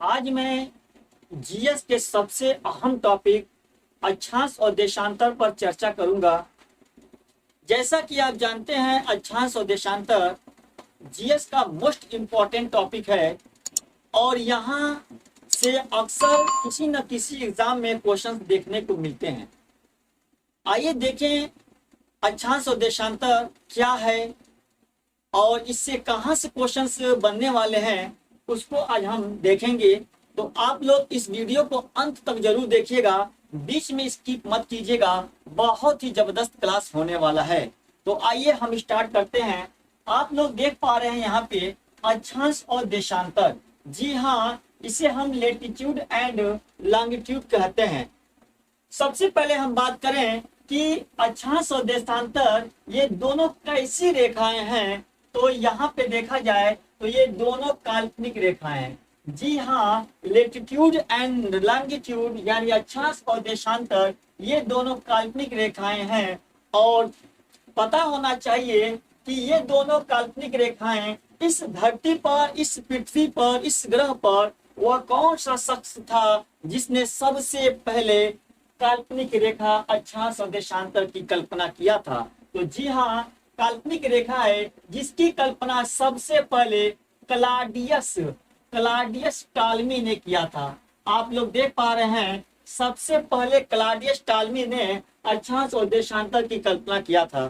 आज मैं जीएस के सबसे अहम टॉपिक अक्षांश और देशांतर पर चर्चा करूंगा। जैसा कि आप जानते हैं, अक्षांश और देशांतर जीएस का मोस्ट इम्पॉर्टेंट टॉपिक है और यहाँ से अक्सर किसी न किसी एग्जाम में क्वेश्चंस देखने को मिलते हैं। आइए देखें अक्षांश और देशांतर क्या है और इससे कहाँ से क्वेश्चंस बनने वाले हैं, उसको आज हम देखेंगे। तो आप लोग इस वीडियो को अंत तक जरूर देखिएगा, बीच में स्किप मत कीजिएगा, बहुत ही जबरदस्त क्लास होने वाला है। तो आइए हम स्टार्ट करते हैं। आप लोग देख पा रहे हैं यहाँ पे अक्षांश और देशांतर। जी हाँ, इसे हम लेटीट्यूड एंड लॉन्गिट्यूड कहते हैं। सबसे पहले हम बात करें कि अक्षांश और देशांतर ये दोनों कैसी रेखाएं हैं, तो यहाँ पे देखा जाए तो ये दोनों काल्पनिक रेखाएं हैं। जी हाँ, लेटीट्यूड एंड लॉन्गिट्यूड यानी अक्षांश और देशांतर ये दोनों काल्पनिक रेखाएं हैं। और पता होना चाहिए कि ये दोनों काल्पनिक रेखाएं इस धरती पर, इस पृथ्वी पर, इस ग्रह पर वह कौन सा शख्स था जिसने सबसे पहले काल्पनिक रेखा अक्षांश और देशांतर की कल्पना किया था। तो जी हाँ, काल्पनिक रेखा है जिसकी कल्पना सबसे पहले क्लाडियस टालमी ने किया था। आप लोग देख पा रहे हैं, सबसे पहले क्लाडियस टालमी ने अक्षांश और देशांतर की कल्पना किया था।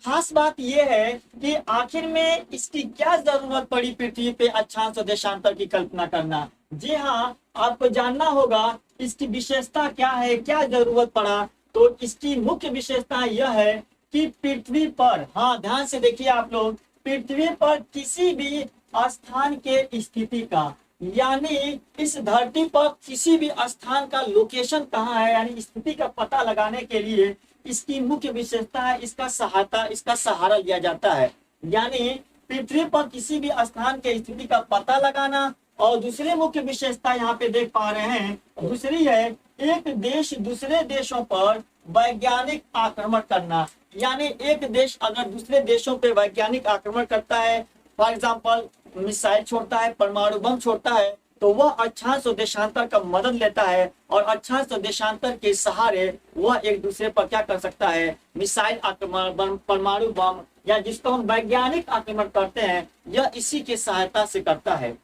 खास बात यह है कि आखिर में इसकी क्या जरूरत पड़ी पृथ्वी पे अक्षांश और देशांतर की कल्पना करना। जी हाँ, आपको जानना होगा इसकी विशेषता क्या है, क्या जरूरत पड़ा। तो इसकी मुख्य विशेषता यह है कि पृथ्वी पर, हाँ ध्यान से देखिए आप लोग, पृथ्वी पर किसी भी स्थान के स्थिति का, यानी इस धरती पर किसी भी स्थान का लोकेशन कहाँ है, यानी स्थिति का पता लगाने के लिए इसकी मुख्य विशेषता है इसका सहारा लिया जाता है। यानी पृथ्वी पर किसी भी स्थान के स्थिति का पता लगाना। और दूसरी मुख्य विशेषता यहाँ पे देख पा रहे हैं, दूसरी है एक देश दूसरे देशों पर वैज्ञानिक आक्रमण करना। यानी एक देश अगर दूसरे देशों पे वैज्ञानिक आक्रमण करता है, फॉर एग्जाम्पल मिसाइल छोड़ता है, परमाणु बम छोड़ता है, तो वह अक्षांश और देशांतर का मदद लेता है और अक्षांश और देशांतर के सहारे वह एक दूसरे पर क्या कर सकता है, मिसाइल आक्रमण, परमाणु बम या जिसको हम वैज्ञानिक आक्रमण करते हैं, यह इसी की सहायता से करता है।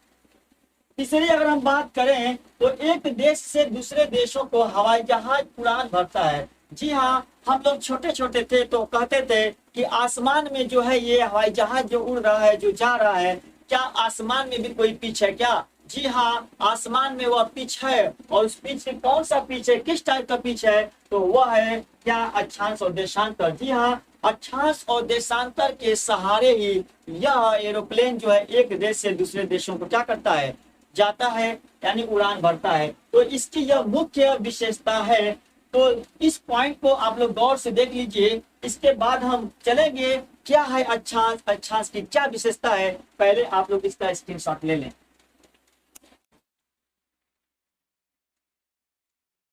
तीसरी अगर हम बात करें तो एक देश से दूसरे देशों को हवाई जहाज उड़ान भरता है। जी हाँ, हम लोग छोटे छोटे थे तो कहते थे कि आसमान में जो है ये हवाई जहाज जो उड़ रहा है, जो जा रहा है, क्या आसमान में भी कोई पिच है क्या? जी हाँ, आसमान में वह पिच है। और उस पिच से कौन सा पिच है, किस टाइप का पिच है, तो वह है क्या, अक्षांश और देशांतर। जी हाँ, अक्षांश और देशांतर के सहारे ही यह एरोप्लेन जो है एक देश से दूसरे देशों को क्या करता है, जाता है, यानी उड़ान भरता है। तो इसकी यह मुख्य विशेषता है। तो इस पॉइंट को आप लोग गौर से देख लीजिए। इसके बाद हम चलेंगे क्या है अक्षांश, अक्षांश की क्या विशेषता है। पहले आप लोग इसका स्क्रीनशॉट ले लें।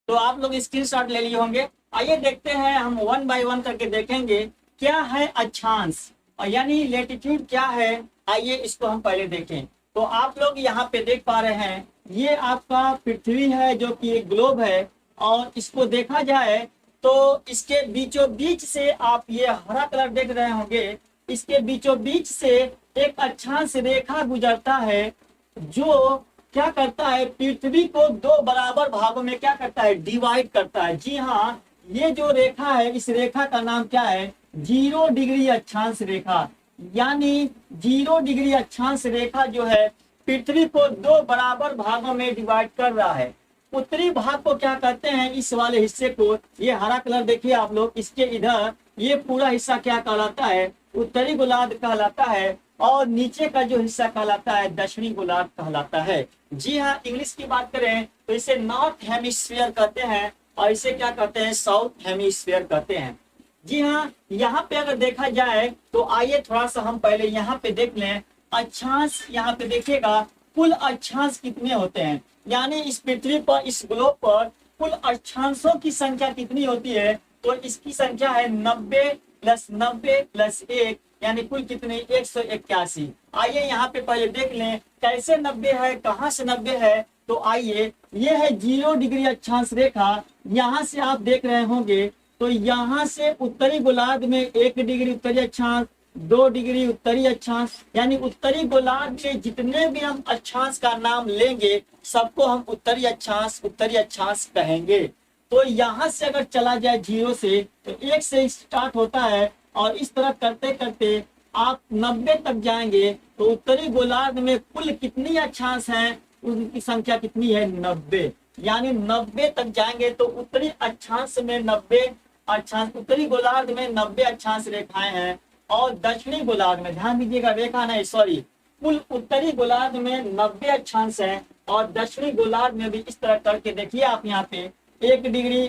तो आप लोग स्क्रीनशॉट ले लिए होंगे। आइए देखते हैं, हम वन बाय वन करके देखेंगे क्या है अक्षांश और यानी लेटीट्यूड क्या है। आइए इसको हम पहले देखें। तो आप लोग यहाँ पे देख पा रहे हैं, ये आपका पृथ्वी है जो कि एक ग्लोब है। और इसको देखा जाए तो इसके बीचों बीच से आप ये हरा कलर देख रहे होंगे, इसके बीचों बीच से एक अक्षांश रेखा गुजरता है जो क्या करता है, पृथ्वी को दो बराबर भागों में क्या करता है, डिवाइड करता है। जी हाँ, ये जो रेखा है, इस रेखा का नाम क्या है, 0 डिग्री अक्षांश रेखा। यानी 0 डिग्री अक्षांश रेखा जो है पृथ्वी को दो बराबर भागों में डिवाइड कर रहा है। उत्तरी भाग को क्या कहते हैं, इस वाले हिस्से को, ये हरा कलर देखिए आप लोग, इसके इधर ये पूरा हिस्सा क्या कहलाता है, उत्तरी गोलार्ध कहलाता है। और नीचे का जो हिस्सा कहलाता है दक्षिणी गोलार्ध कहलाता है। जी हाँ, इंग्लिश की बात करें तो इसे नॉर्थ हेमिस्फीयर कहते हैं और इसे क्या कहते हैं, साउथ हेमिस्फीयर कहते हैं। जी हाँ, यहाँ पे अगर देखा जाए तो आइए थोड़ा सा हम पहले यहाँ पे देख लें अक्षांश। यहाँ पे देखिएगा कुल अक्षांश कितने होते हैं, यानी इस पृथ्वी पर, इस ग्लोब पर कुल अक्षांशों की संख्या कितनी होती है। तो इसकी संख्या है 90 + 90 + 1 यानी कुल कितने 181। आइए यहाँ पे पहले देख लें कैसे 90 है, कहाँ से 90 है। तो आइए, ये है 0 डिग्री अक्षांश रेखा। यहाँ से आप देख रहे होंगे तो यहाँ से उत्तरी गोलार्ध में 1 डिग्री उत्तरी अक्षांश, 2 डिग्री उत्तरी अक्षांश, यानी उत्तरी गोलार्ध में जितने भी हम अक्षांश का नाम लेंगे सबको हम उत्तरी अक्षांश कहेंगे। तो यहाँ से अगर चला जाए 0 से तो 1 से स्टार्ट होता है और इस तरह करते करते आप 90 तक जाएंगे तो उत्तरी गोलार्ध में कुल कितनी अक्षांश हैं, उनकी संख्या कितनी है 90। यानी 90 तक जाएंगे तो उत्तरी अक्षांश में 90 अक्षांश, उत्तरी गोलार्ध में 90 अक्षांश रेखाएं हैं और दक्षिणी गोलार्ध में, ध्यान दीजिएगा रेखा नहीं सॉरी, कुल उत्तरी गोलार्ध में 90 अक्षांश है और दक्षिणी गोलार्ध में भी इस तरह करके देखिए आप यहाँ पे 1 डिग्री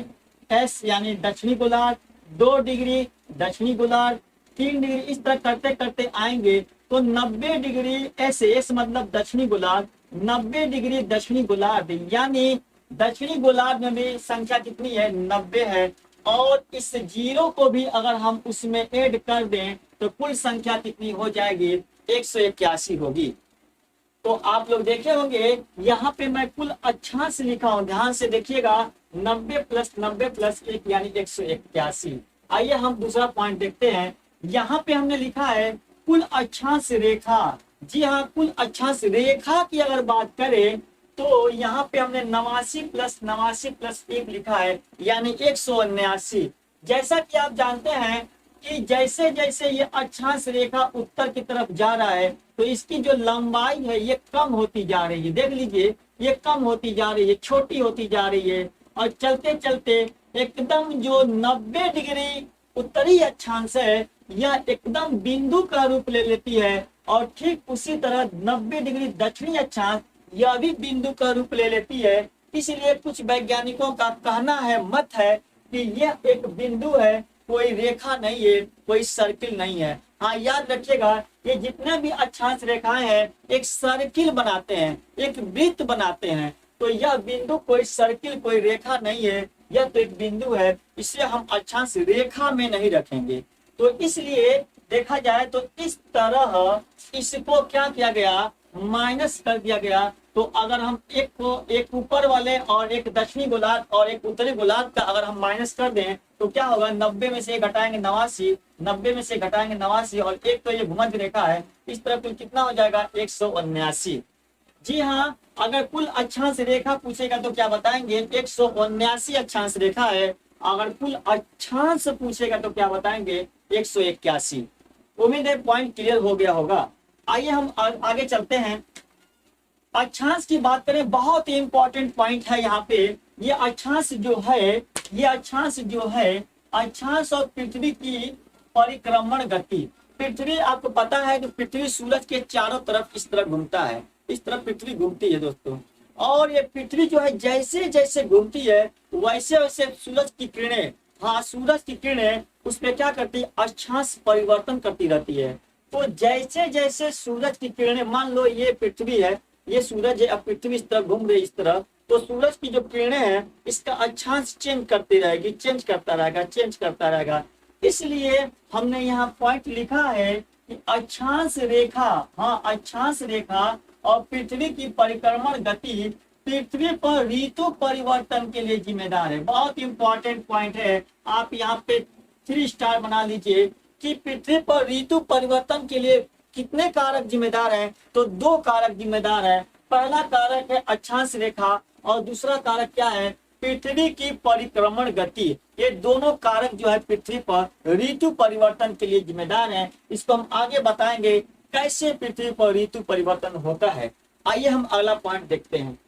एस यानी दक्षिणी गोलार्ध, 2 डिग्री दक्षिणी गोलार्ध, 3 डिग्री, इस तरह करते करते आएंगे तो 90 डिग्री एस मतलब दक्षिणी गोलार्ध, 90 डिग्री दक्षिणी गोलार्ध, यानी दक्षिणी गोलार्ध में भी संख्या कितनी है 90 है। और इस 0 को भी अगर हम उसमें ऐड कर दें तो कुल संख्या कितनी हो जाएगी 181 होगी। तो आप लोग देखे होंगे यहाँ पे मैं कुल अक्षांश लिखा हूं, ध्यान से देखिएगा 90 + 1 यानी 181। आइए हम दूसरा पॉइंट देखते हैं। यहाँ पे हमने लिखा है कुल अक्षांश रेखा। जी हाँ, कुल अक्षांश रेखा की अगर बात करें तो यहाँ पे हमने 89 + 1 लिखा है यानी 179। जैसा कि आप जानते हैं कि जैसे जैसे ये अक्षांश रेखा उत्तर की तरफ जा रहा है तो इसकी जो लंबाई है ये कम होती जा रही है। देख लीजिए ये कम होती जा रही है, छोटी होती जा रही है और चलते चलते एकदम जो 90 डिग्री उत्तरी अक्षांश है यह एकदम बिंदु का रूप ले लेती है और ठीक उसी तरह 90 डिग्री दक्षिणी अक्षांश यह भी बिंदु का रूप ले लेती है। इसलिए कुछ वैज्ञानिकों का कहना है, मत है कि यह एक बिंदु है, कोई रेखा नहीं है, कोई सर्किल नहीं है। हाँ याद रखिएगा, ये जितने भी अक्षांश रेखाएं हैं एक सर्किल बनाते हैं, एक वृत्त बनाते हैं। तो यह बिंदु कोई सर्किल कोई रेखा नहीं है, यह तो एक बिंदु है, इसे हम अक्षांश रेखा में नहीं रखेंगे। तो इसलिए देखा जाए तो इस तरह इसको क्या किया गया, माइनस कर दिया गया। तो अगर हम एक ऊपर वाले और एक दक्षिणी गोलार्ध और एक उत्तरी गोलार्ध का अगर हम माइनस कर दें तो क्या होगा, 90 में से घटाएंगे 89, 90 में से घटाएंगे 89 और एक तो ये भूमध्य रेखा है, इस तरह कुल कितना हो जाएगा 179। जी हाँ, अगर कुल अक्षांश रेखा पूछेगा तो क्या बताएंगे 179 अक्षांश रेखा है। अगर कुल अक्षांश पूछेगा तो क्या बताएंगे 181। उम्मीद है पॉइंट क्लियर हो गया होगा। आइए हम आगे चलते हैं। अक्षांश की बात करें, बहुत ही इंपॉर्टेंट पॉइंट है यहाँ पे। ये अक्षांश जो है अक्षांश और पृथ्वी की परिक्रमण गति। पृथ्वी, आपको पता है कि पृथ्वी सूरज के चारों तरफ इस तरह घूमता है, इस तरह पृथ्वी घूमती है दोस्तों। और ये पृथ्वी जो है जैसे जैसे घूमती है वैसे वैसे सूरज की किरणें, हाँ सूरज की किरणें उस पर क्या करती है, अक्षांश परिवर्तन करती रहती है। तो जैसे जैसे सूरज की किरणें, मान लो ये पृथ्वी है, ये सूरज है, अब पृथ्वी इस तरह घूम रही इस तरह, तो सूरज की जो किरणें हैं इसका अक्षांश चेंज करती रहेगी, चेंज करता रहेगा। इसलिए हमने यहाँ पॉइंट लिखा है कि अक्षांश रेखा, हाँ अक्षांश रेखा और पृथ्वी की परिक्रमण गति पृथ्वी पर ऋतु परिवर्तन के लिए जिम्मेदार है। बहुत इंपॉर्टेंट पॉइंट है, आप यहाँ पे 3 स्टार बना लीजिए कि पृथ्वी पर ऋतु परिवर्तन के लिए कितने कारक जिम्मेदार हैं, तो 2 कारक जिम्मेदार हैं। पहला कारक है अक्षांश रेखा और दूसरा कारक क्या है, पृथ्वी की परिक्रमण गति। ये दोनों कारक जो है पृथ्वी पर ऋतु परिवर्तन के लिए जिम्मेदार हैं। इसको हम आगे बताएंगे कैसे पृथ्वी पर ऋतु परिवर्तन होता है। आइए हम अगला पॉइंट देखते हैं।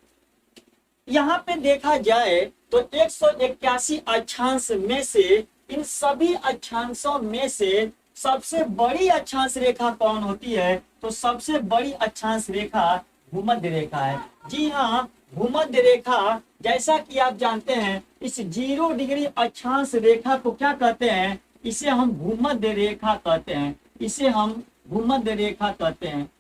यहाँ पे देखा जाए तो 181 अक्षांश में से, इन सभी अक्षांशों में से सबसे बड़ी अक्षांश रेखा कौन होती है, तो सबसे बड़ी अक्षांश रेखा भूमध्य रेखा है। जी हाँ, भूमध्य रेखा, जैसा कि आप जानते हैं इस 0 डिग्री अक्षांश रेखा को क्या कहते हैं, इसे हम भूमध्य रेखा कहते हैं, इसे हम भूमध्य रेखा कहते हैं।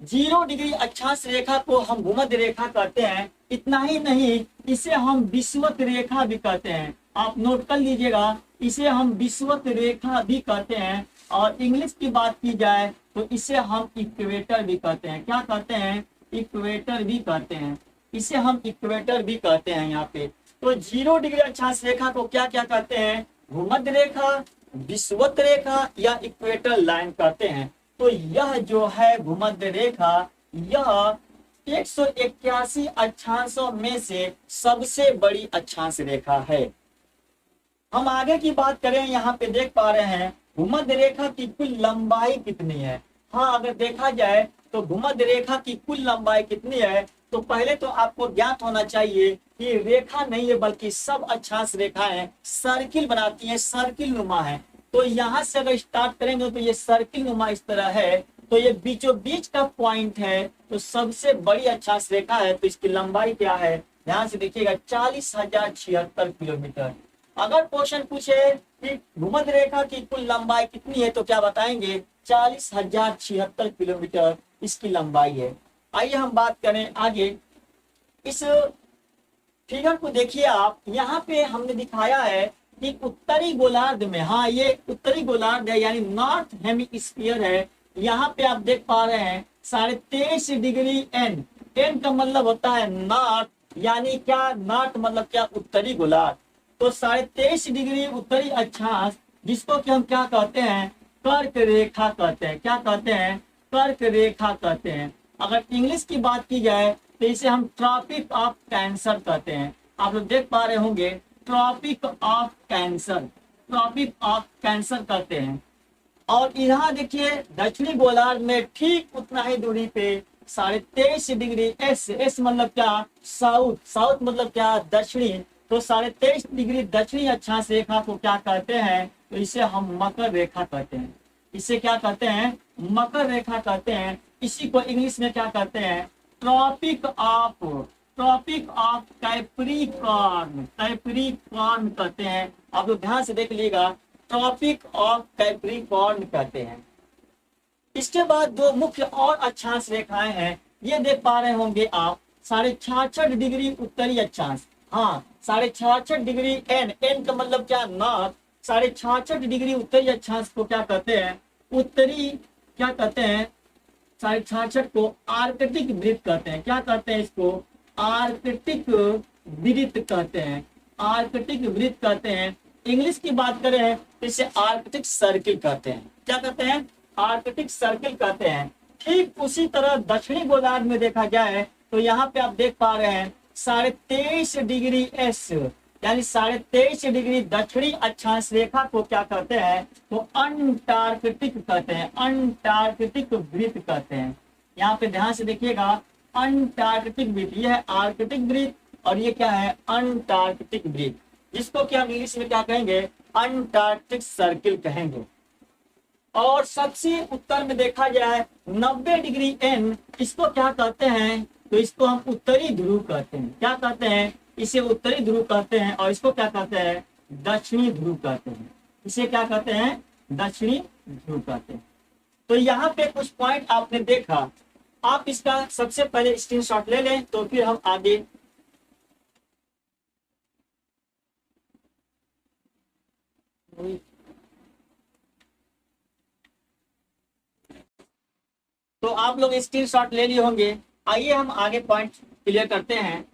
0 डिग्री अक्षांश रेखा को हम भूमध्य रेखा कहते हैं। इतना ही नहीं, इसे हम विषुवत रेखा भी कहते हैं। आप नोट कर लीजिएगा। इसे हम विषुवत रेखा भी कहते हैं, और इंग्लिश की बात की जाए तो इसे हम इक्वेटर भी कहते हैं। क्या कहते हैं? इक्वेटर भी कहते हैं। इसे हम इक्वेटर भी कहते हैं यहाँ पे। तो 0 डिग्री अक्षांश रेखा को क्या क्या कहते हैं? भूमध्य रेखा, विषुवत रेखा या इक्वेटर लाइन कहते हैं। तो यह जो है भूमध्य रेखा, यह 181 अक्षांशों में से सबसे बड़ी अक्षांश रेखा है। हम आगे की बात करें, यहाँ पे देख पा रहे हैं भूमध्य रेखा की कुल लंबाई कितनी है। हाँ, अगर देखा जाए तो भूमध्य रेखा की कुल लंबाई कितनी है, तो पहले तो आपको ज्ञात होना चाहिए कि रेखा नहीं है बल्कि सब अक्षांश रेखाएं सर्किल बनाती हैं, सर्किल नुमा है। तो यहाँ से अगर स्टार्ट करेंगे तो ये सर्किल नुमा इस तरह है, तो ये बीचों बीच का पॉइंट है, तो सबसे बड़ी अक्षांश रेखा है। तो इसकी लंबाई क्या है, ध्यान से देखिएगा, 40,076 किलोमीटर। अगर क्वेश्चन पूछे कि भूमध्य रेखा की कुल लंबाई कितनी है, तो क्या बताएंगे? 40,076 किलोमीटर इसकी लंबाई है। आइए हम बात करें आगे। इस फिगर को देखिए आप, यहाँ पे हमने दिखाया है कि उत्तरी गोलार्ध में, हाँ ये उत्तरी गोलार्ध है यानी नॉर्थ हेमिस्फीयर है। यहाँ पे आप देख पा रहे हैं 23.5 डिग्री एन। एन का मतलब होता है नॉर्थ, यानी क्या? नॉर्थ मतलब क्या? उत्तरी गोलार्ध। तो 23.5 डिग्री उत्तरी अक्षांश, जिसको कि हम क्या कहते हैं? कर्क रेखा कहते हैं। क्या कहते हैं? कर्क रेखा कहते हैं। अगर इंग्लिश की बात की जाए तो इसे हम ट्रॉपिक ऑफ कैंसर कहते हैं। आप लोग देख पा रहे होंगे, tropic of cancer, tropic of cancer कहते हैं। और यहाँ देखिए दक्षिणी गोलार्ध में ठीक उतना ही दूरी पे 23.5 डिग्री एस, एस मतलब क्या? साउथ, साउथ मतलब क्या? दक्षिणी। तो 23.5 डिग्री दक्षिणी अक्षांश रेखा को क्या कहते हैं? तो इसे हम मकर रेखा कहते हैं। इसे क्या कहते हैं? मकर रेखा कहते हैं। इसी को इंग्लिश में क्या कहते हैं? Tropic of, tropic of Capricorn, Capricorn कहते हैं। आप लोग ध्यान से देख लीजिएगा, ट्रॉपिक ऑफ कैप्रिकॉर्न कहते हैं। इसके बाद दो मुख्य और अक्षांश रेखाएं हैं, ये देख पा रहे होंगे आप, 66.5 डिग्री उत्तरी अक्षांश। हाँ, 66.5 डिग्री एन, एन का मतलब क्या? नॉर्थ। 66.5 डिग्री उत्तरी अक्षांश को क्या कहते हैं? उत्तरी, क्या कहते हैं? 66.5 को आर्कटिक वृत्त कहते हैं। क्या कहते हैं इसको? आर्कटिक वृत्त कहते हैं, आर्कटिक वृत्त कहते हैं। इंग्लिश की बात करें तो इसे आर्कटिक सर्किल कहते हैं। क्या कहते हैं? आर्कटिक सर्किल कहते हैं। ठीक उसी तरह दक्षिणी गोलार्ध में देखा जाए तो यहाँ पे आप देख पा रहे हैं 23.5 डिग्री एस, यानी 23.5 डिग्री दक्षिणी अक्षांश रेखा को क्या कहते हैं? तो अंटार्कटिक कहते हैं, अंटार्कटिक वृत्त कहते हैं। यहाँ पे ध्यान से देखिएगा, अंटार्कटिक वृत्त, यह है आर्कटिक वृत्त और ये क्या है? अंटार्कटिक वृत्त, जिसको कि हम इंग्लिश में क्या कहेंगे? अंटार्कटिक सर्किल कहेंगे। और सबसे उत्तर में देखा जाए 90 डिग्री एन, इसको क्या कहते हैं? तो इसको हम उत्तरी ध्रुव कहते हैं। क्या कहते हैं? इसे उत्तरी ध्रुव कहते हैं। और इसको क्या कहते हैं? दक्षिणी ध्रुव कहते हैं। इसे क्या कहते हैं? दक्षिणी ध्रुव कहते हैं। तो यहाँ पे कुछ पॉइंट आपने देखा, आप इसका सबसे पहले स्क्रीनशॉट ले लें, तो फिर हम आगे तो आप लोग स्क्रीनशॉट ले लिए होंगे। आइए हम आगे पॉइंट क्लियर करते हैं।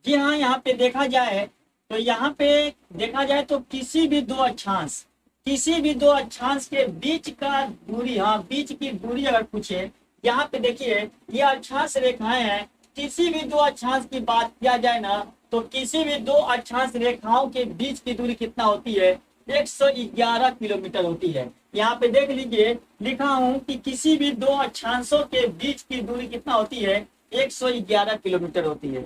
जी हाँ, यहाँ पे देखा जाए तो यहाँ पे देखा जाए तो किसी भी दो अक्षांश, किसी भी दो अक्षांश के बीच का दूरी, हाँ बीच की दूरी अगर पूछे, यहाँ पे देखिए ये अक्षांश रेखाएं हैं। किसी भी दो अक्षांश की बात किया जाए ना, तो किसी भी दो अक्षांश रेखाओं के बीच की दूरी कितना होती है? 111 किलोमीटर होती है। यहाँ पे देख लीजिए, लिखा हूं कि किसी भी दो अक्षांशों के बीच की दूरी कितना होती है? 111 किलोमीटर होती है।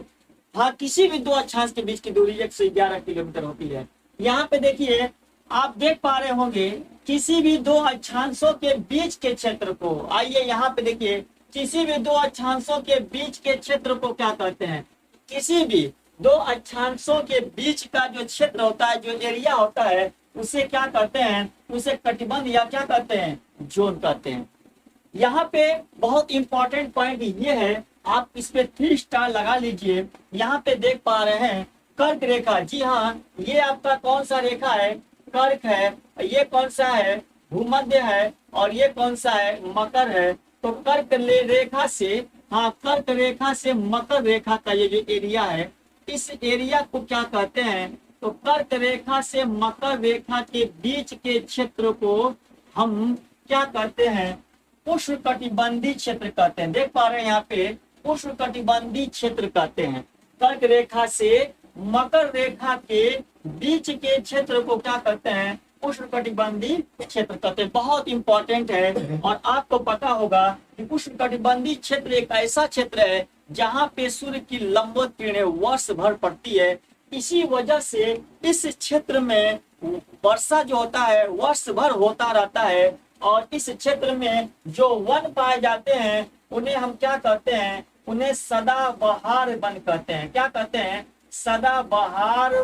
हाँ, किसी भी दो अक्षांश के बीच की दूरी 111 किलोमीटर होती है। यहाँ पे देखिए, आप देख पा रहे होंगे किसी भी दो अक्षांशों के बीच के क्षेत्र को। आइए यहाँ पे देखिए, किसी भी दो अक्षांशों के बीच के क्षेत्र को क्या कहते हैं? किसी भी दो अक्षांशों के बीच का जो क्षेत्र होता है, जो एरिया होता है, उसे क्या कहते हैं? उसे कटिबंध या क्या कहते हैं? जोन कहते हैं। यहाँ पे बहुत इंपॉर्टेंट पॉइंट ये है, आप इस पे 3 स्टार लगा लीजिए। यहाँ पे देख पा रहे हैं कर्क रेखा, जी हाँ, ये आपका कौन सा रेखा है? कर्क है। ये कौन सा है? भूमध्य है। और ये कौन सा है? मकर है। तो कर्क रेखा से, हाँ, कर्क रेखा से मकर रेखा का ये जो एरिया है, इस एरिया को क्या कहते हैं? तो कर्क रेखा से मकर रेखा के बीच के क्षेत्र को हम क्या कहते हैं? उष्णकटिबंधीय क्षेत्र कहते हैं। देख पा रहे हैं यहाँ पे, उष्णकटिबंधीय क्षेत्र कहते हैं। कर्क रेखा से मकर रेखा के बीच के क्षेत्र को क्या कहते हैं? उष्णकटिबंधीय क्षेत्र कहते हैं। बहुत इंपॉर्टेंट है। और आपको पता होगा कि उष्णकटिबंधीय क्षेत्र एक ऐसा क्षेत्र है जहाँ पे सूर्य की लंबवत किरणें वर्ष भर पड़ती है। इसी वजह से इस क्षेत्र में वर्षा जो होता है वर्ष भर होता रहता है। और इस क्षेत्र में जो वन पाए जाते हैं उन्हें हम क्या कहते हैं? उन्हें सदाबहार वन कहते हैं। क्या कहते हैं? सदाबहार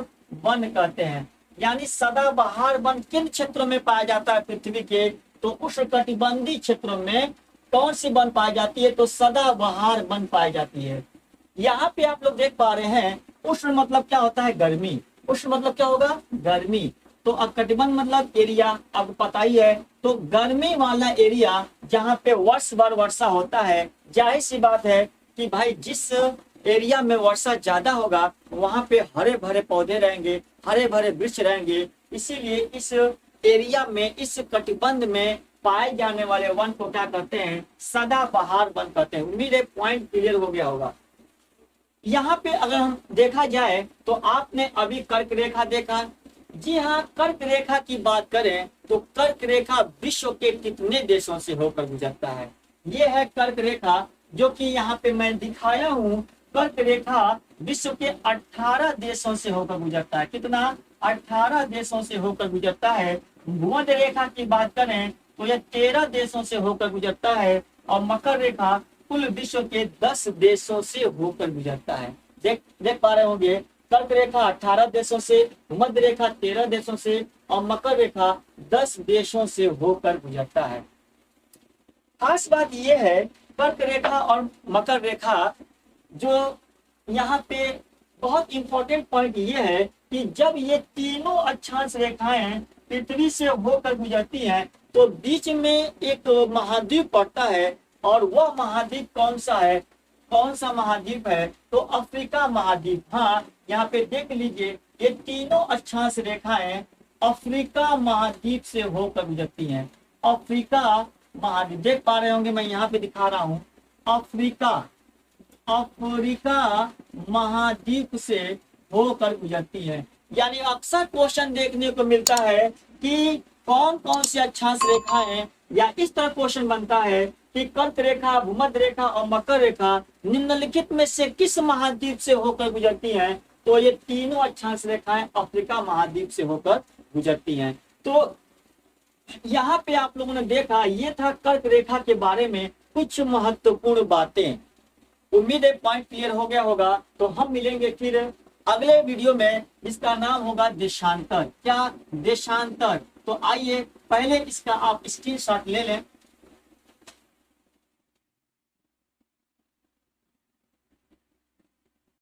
वन कहते हैं। यानी सदाबहार वन किन क्षेत्रों में पाया जाता है पृथ्वी के? तो उष्णकटिबंधीय क्षेत्रों में कौन सी वन पाई जाती है? तो सदाबहार वन पाई जाती है। यहाँ पे आप लोग देख पा रहे हैं, उष्ण मतलब क्या होता है? गर्मी। उष्ण मतलब क्या होगा? गर्मी। तो कटिबंध मतलब एरिया, आपको पता ही है। तो गर्मी वाला एरिया जहाँ पे वर्ष भर वर्षा होता है, जाहिर सी बात है कि भाई जिस एरिया में वर्षा ज्यादा होगा वहां पे हरे भरे पौधे रहेंगे, हरे भरे वृक्ष रहेंगे। इसीलिए इस एरिया में, इस कटिबंध में पाए जाने वाले वन को क्या कहते हैं? सदाबहार वन कहते हैं। उम्मीद है पॉइंट क्लियर हो गया होगा। यहाँ पे अगर हम देखा जाए तो आपने अभी कर्क रेखा देखा। जी हाँ, कर्क रेखा की बात करें तो कर्क रेखा विश्व के कितने देशों से होकर गुजरता है? ये है कर्क रेखा जो कि यहाँ पे मैं दिखाया हूँ। कर्क रेखा विश्व के 18 देशों से होकर गुजरता है। कितना? 18 देशों से होकर गुजरता है। भूमध्य रेखा की बात करें तो यह 13 देशों से होकर गुजरता है। और मकर रेखा कुल विश्व के 10 देशों से होकर गुजरता है। देख पा रहे होंगे, कर्क रेखा 18 देशों से, भूमध्य रेखा 13 देशों से और मकर रेखा 10 देशों से होकर गुजरता है। खास बात यह है, कर्क रेखा और मकर रेखा जो यहाँ पे बहुत इंपॉर्टेंट पॉइंट ये है कि जब ये तीनों अक्षांश रेखाएं पृथ्वी से होकर गुजरती हैं तो बीच में एक महाद्वीप पड़ता है। और वह महाद्वीप कौन सा है? कौन सा महाद्वीप है? तो अफ्रीका महाद्वीप। हाँ, यहाँ पे देख लीजिए, ये तीनों अक्षांश रेखाएं अफ्रीका महाद्वीप से होकर गुजरती हैं। अफ्रीका महाद्वीप देख पा रहे होंगे, मैं यहाँ पे दिखा रहा हूँ। अफ्रीका महाद्वीप से होकर गुजरती है। यानी अक्सर क्वेश्चन देखने को मिलता है कि कौन कौन सी अक्षांश रेखाएं, या इस तरह क्वेश्चन बनता है कि कर्क रेखा, भूमध्य रेखा और मकर रेखा निम्नलिखित में से किस महाद्वीप से होकर गुजरती हैं? तो ये तीनों अक्षांश रेखाएं अफ्रीका महाद्वीप से होकर गुजरती हैं। तो यहाँ पे आप लोगों ने देखा, ये था कर्क रेखा के बारे में कुछ महत्वपूर्ण बातें। उम्मीद है पॉइंट क्लियर हो गया होगा। तो हम मिलेंगे फिर अगले वीडियो में, जिसका नाम होगा देशांतर। क्या? देशांतर। तो आइए पहले इसका आप स्क्रीनशॉट ले लें।